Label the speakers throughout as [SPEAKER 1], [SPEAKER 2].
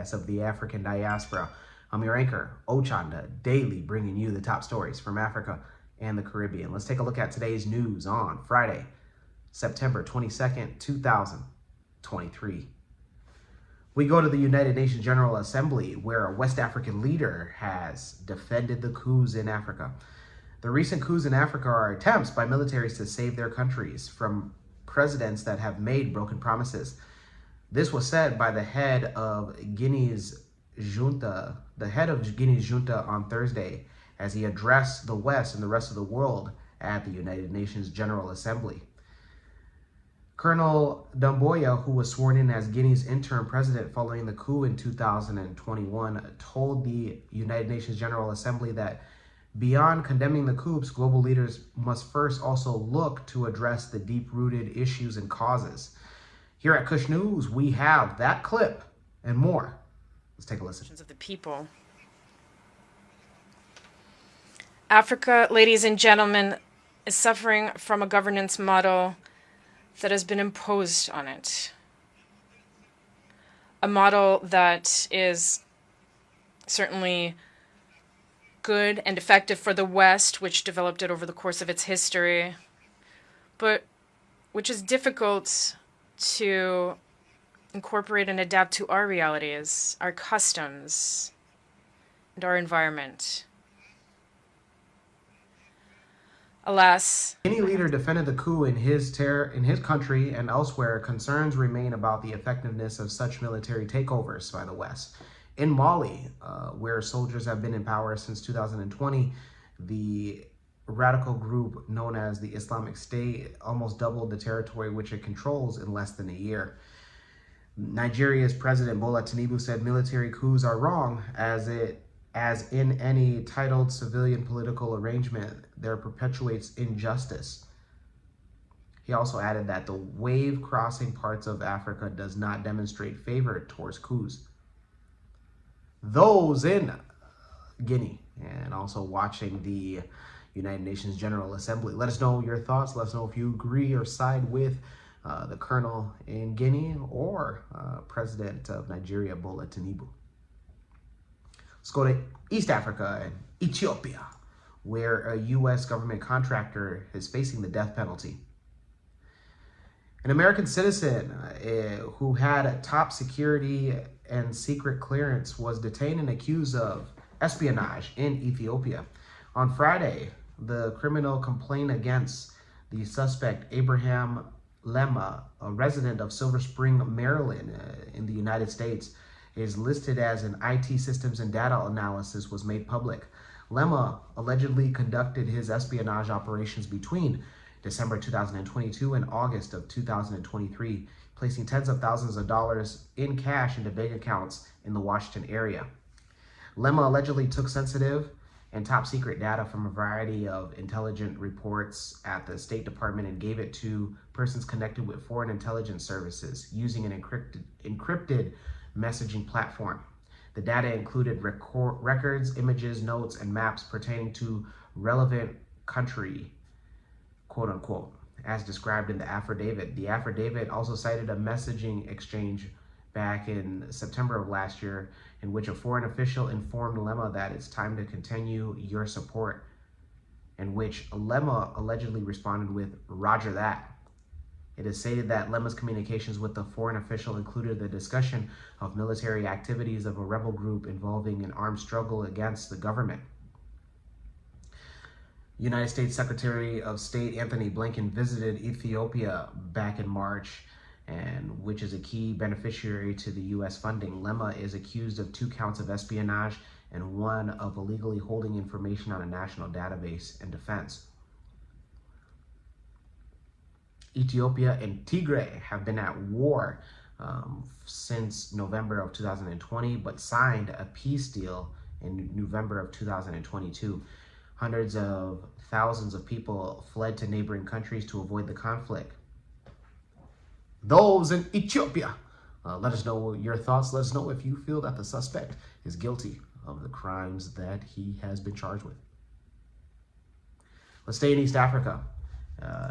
[SPEAKER 1] podcast of the African diaspora. I'm your anchor, Ochanda, daily bringing you the top stories from Africa and the Caribbean. Let's take a look at today's news on Friday, September 22nd, 2023. We go to the United Nations General Assembly, where a West African leader has defended the coups in Africa. The recent coups in Africa are attempts by militaries to save their countries from presidents that have made broken promises. This was said by the head of Guinea's junta on Thursday as he addressed the West and the rest of the world at the United Nations General Assembly. Colonel Doumbouya, who was sworn in as Guinea's interim president following the coup in 2021, told the United Nations General Assembly that beyond condemning the coups, global leaders must first also look to address the deep-rooted issues and causes. Here at Kush News, we have that clip and more. Let's take a listen.
[SPEAKER 2] Of the people. Africa, ladies and gentlemen, is suffering from a governance model that has been imposed on it. A model that is certainly good and effective for the West, which developed it over the course of its history, but which is difficult to incorporate and adapt to our realities, our customs, and our environment. Alas,
[SPEAKER 1] any leader defended the coup in his country and elsewhere. Concerns remain about the effectiveness of such military takeovers by the West. In Mali, where soldiers have been in power since 2020, the radical group known as the Islamic State almost doubled the territory which it controls in less than a year. Nigeria's President Bola Tinubu said military coups are wrong, as in any titled civilian political arrangement, there perpetuates injustice. He also added that the wave crossing parts of Africa does not demonstrate favor towards coups. Those in Guinea and also watching the United Nations General Assembly, let us know your thoughts. Let us know if you agree or side with the colonel in Guinea or President of Nigeria, Bola Tinubu. Let's go to East Africa and Ethiopia, where a U.S. government contractor is facing the death penalty. An American citizen who had top security and secret clearance was detained and accused of espionage in Ethiopia. On Friday, the criminal complaint against the suspect, Abraham Lemma, a resident of Silver Spring, Maryland, in the United States, is listed as an IT systems and data analysis was made public. Lemma allegedly conducted his espionage operations between December 2022 and August of 2023, placing tens of thousands of dollars in cash into bank accounts in the Washington area. Lemma allegedly took sensitive and top secret data from a variety of intelligence reports at the State Department and gave it to persons connected with foreign intelligence services using an encrypted messaging platform. The data included records, images, notes, and maps pertaining to relevant country, quote unquote, as described in the affidavit. The affidavit also cited a messaging exchange back in September of last year in which a foreign official informed Lemma that it's time to continue your support, in which Lemma allegedly responded with, "Roger that." It is stated that Lemma's communications with the foreign official included the discussion of military activities of a rebel group involving an armed struggle against the government. United States Secretary of State Anthony Blinken visited Ethiopia back in March, and which is a key beneficiary to the U.S. funding. Lemma is accused of 2 counts of espionage and 1 of illegally holding information on a national database and defense. Ethiopia and Tigray have been at war since November of 2020, but signed a peace deal in November of 2022. Hundreds of thousands of people fled to neighboring countries to avoid the conflict. Those in Ethiopia, let us know your thoughts. Let us know if you feel that the suspect is guilty of the crimes that he has been charged with. Let's stay in East Africa.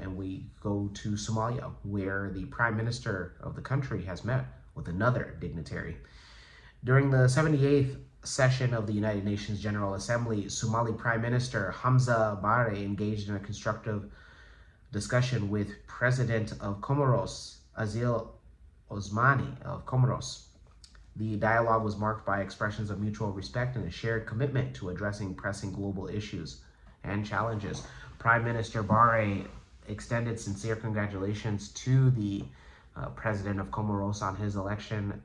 [SPEAKER 1] And we go to Somalia, where the prime minister of the country has met with another dignitary. During the 78th session of the United Nations General Assembly, Somali Prime Minister Hamza Barre engaged in a constructive discussion with President of Comoros, Azil Osmani of Comoros. The dialogue was marked by expressions of mutual respect and a shared commitment to addressing pressing global issues and challenges. Prime Minister Barre extended sincere congratulations to the President of Comoros on his election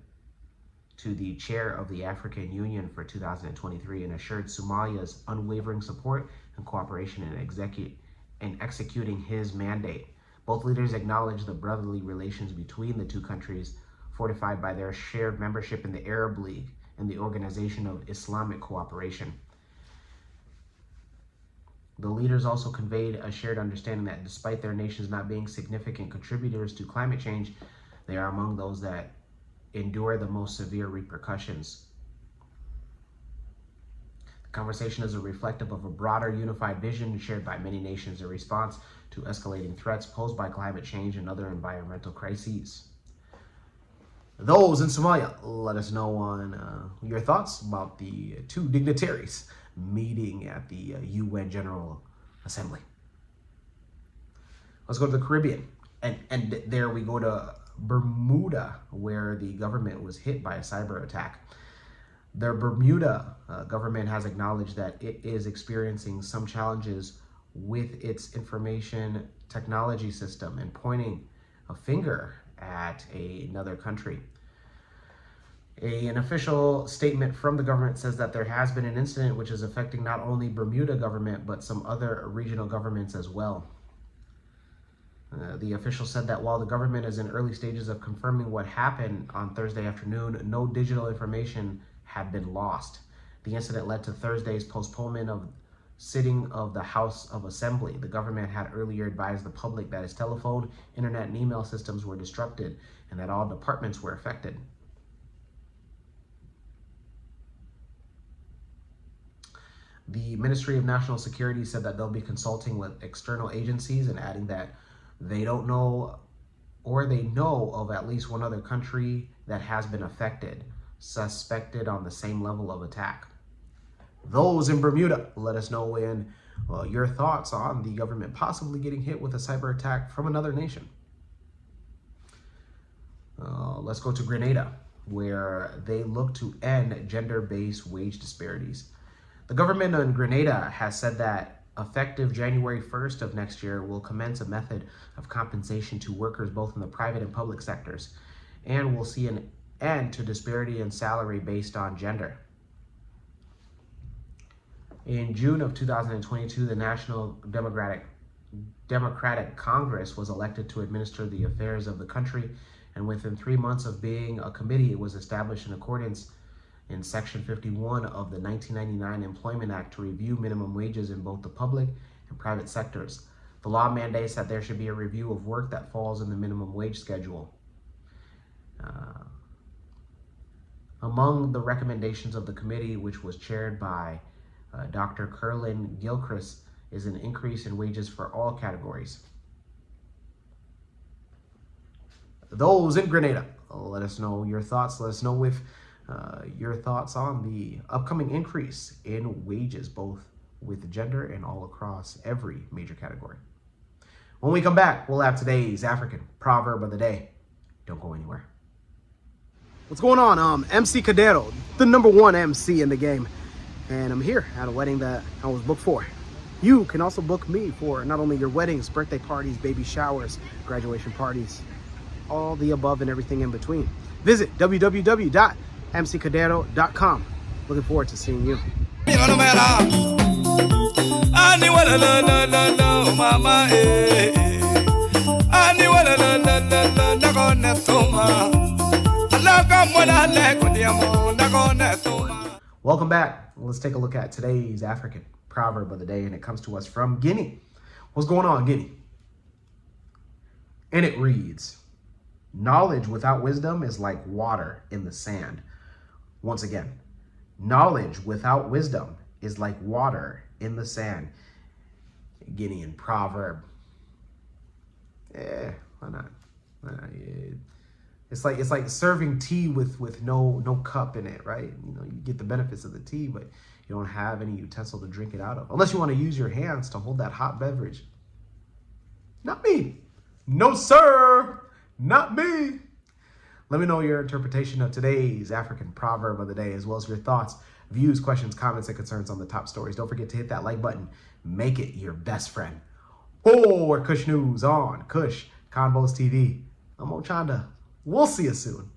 [SPEAKER 1] to the chair of the African Union for 2023 and assured Somalia's unwavering support and cooperation in executing his mandate. Both leaders acknowledged the brotherly relations between the two countries, fortified by their shared membership in the Arab League and the Organization of Islamic Cooperation. The leaders also conveyed a shared understanding that despite their nations not being significant contributors to climate change, they are among those that endure the most severe repercussions. The conversation is reflective of a broader unified vision shared by many nations in response to escalating threats posed by climate change and other environmental crises. Those in Somalia, let us know on your thoughts about the two dignitaries meeting at the UN General Assembly. Let's go to the Caribbean. And there we go to Bermuda, where the government was hit by a cyber attack. The Bermuda government has acknowledged that it is experiencing some challenges with its information technology system and pointing a finger at another country. An official statement from the government says that there has been an incident which is affecting not only Bermuda government, but some other regional governments as well. The official said that while the government is in early stages of confirming what happened on Thursday afternoon, no digital information had been lost. The incident led to Thursday's postponement of sitting of the House of Assembly. The government had earlier advised the public that its telephone, internet, and email systems were disrupted and that all departments were affected. The Ministry of National Security said that they'll be consulting with external agencies and adding that they don't know, or they know of at least one other country that has been affected, suspected on the same level of attack. Those in Bermuda, let us know in your thoughts on the government possibly getting hit with a cyber attack from another nation. Let's go to Grenada, where they look to end gender-based wage disparities. The government in Grenada has said that effective January 1st of next year will commence a method of compensation to workers both in the private and public sectors, and will see an end to disparity in salary based on gender. In June of 2022, the National Democratic Congress was elected to administer the affairs of the country, and within 3 months of being a committee, it was established in accordance in Section 51 of the 1999 Employment Act to review minimum wages in both the public and private sectors. The law mandates that there should be a review of work that falls in the minimum wage schedule. Among the recommendations of the committee, which was chaired by Dr. Kerlin Gilchrist, is an increase in wages for all categories. Those in Grenada, let us know your thoughts. Let us know if your thoughts on the upcoming increase in wages, both with gender and all across every major category. When we come back, we'll have today's African proverb of the day. Don't go anywhere. What's going on? MC Cadero, the #1 MC in the game. And I'm here at a wedding that I was booked for. You can also book me for not only your weddings, birthday parties, baby showers, graduation parties, all the above and everything in between. Visit www.mccadero.com. Looking forward to seeing you. Welcome back. Let's take a look at today's African proverb of the day, and it comes to us from Guinea. What's going on, Guinea? And it reads, knowledge without wisdom is like water in the sand. Once again, knowledge without wisdom is like water in the sand. Guinean proverb. Why not? It's like serving tea with no cup in it, right? You know, you get the benefits of the tea, but you don't have any utensil to drink it out of, unless you want to use your hands to hold that hot beverage. Not me. No, sir. Not me. Let me know your interpretation of today's African proverb of the day, as well as your thoughts, views, questions, comments, and concerns on the top stories. Don't forget to hit that like button. Make it your best friend. For Kush News on Kush Convos TV, I'm Ochanda. We'll see you soon.